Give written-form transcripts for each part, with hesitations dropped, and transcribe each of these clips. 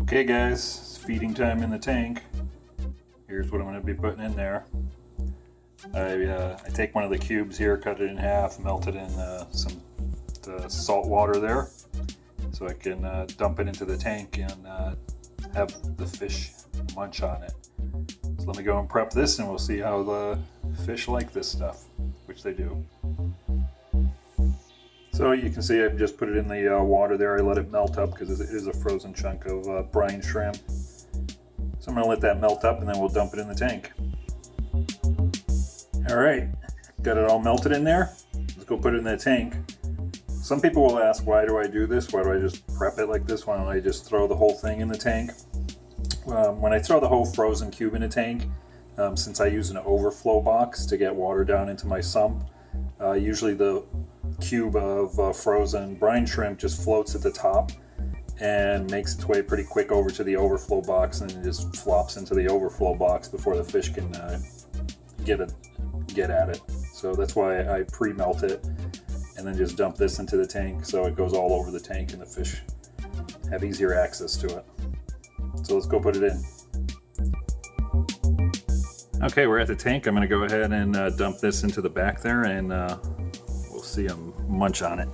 Okay guys, it's feeding time in the tank. Here's what I'm going to be putting in there. I take one of the cubes here, cut it in half, melt it in some salt water there, so I can dump it into the tank and have the fish munch on it. So let me go and prep this and we'll see how the fish like this stuff, which they do. So you can see I've just put it in the water there. I let it melt up because it is a frozen chunk of brine shrimp. So I'm going to let that melt up and then we'll dump it in the tank. Alright, got it all melted in there. Let's go put it in the tank. Some people will ask, why do I do this? Why do I just prep it like this? Why don't I just throw the whole thing in the tank? When I throw the whole frozen cube in a tank, since I use an overflow box to get water down into my sump, usually the cube of frozen brine shrimp just floats at the top and makes its way pretty quick over to the overflow box, and it just flops into the overflow box before the fish can get at it. So that's why I pre-melt it and then just dump this into the tank so it goes all over the tank and the fish have easier access to it. So let's go put it in. Okay, we're at the tank. I'm going to go ahead and dump this into the back there, and we'll see them munch on it.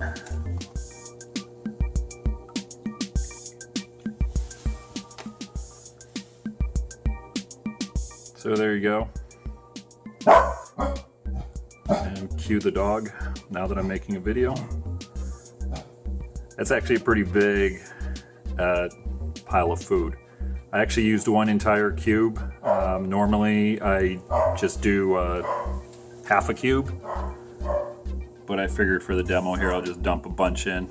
So there you go. And cue the dog now that I'm making a video. That's actually a pretty big pile of food. I actually used one entire cube. Normally I just do half a cube, but I figured for the demo here I'll just dump a bunch in.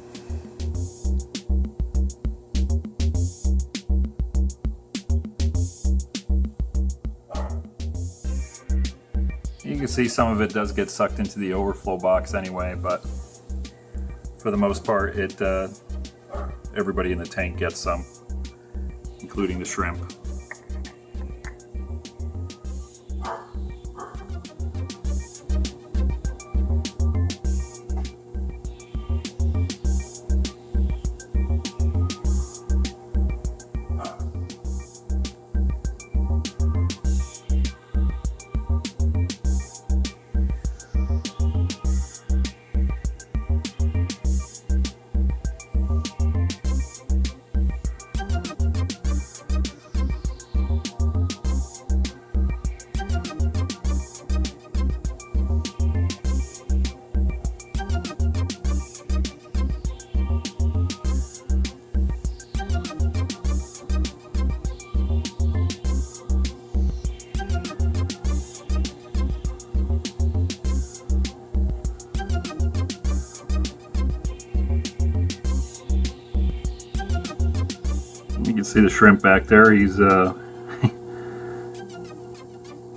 You can see some of it does get sucked into the overflow box anyway, but for the most part everybody in the tank gets some, including the shrimp. You can see the shrimp back there. He's he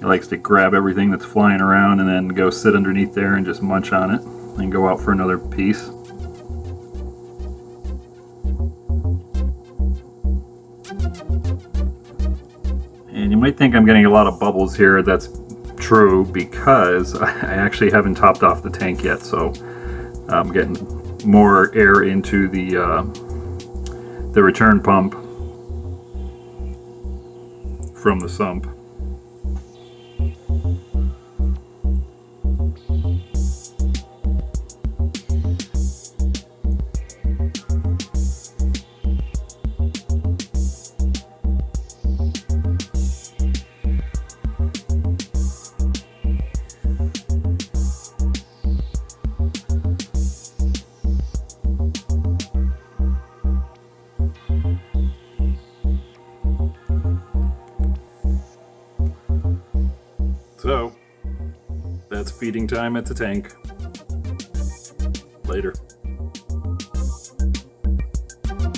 likes to grab everything that's flying around and then go sit underneath there and just munch on it and go out for another piece. And you might think I'm getting a lot of bubbles here. That's true because I actually haven't topped off the tank yet, so I'm getting more air into the return pump from the sump. So, that's feeding time at the tank. Later.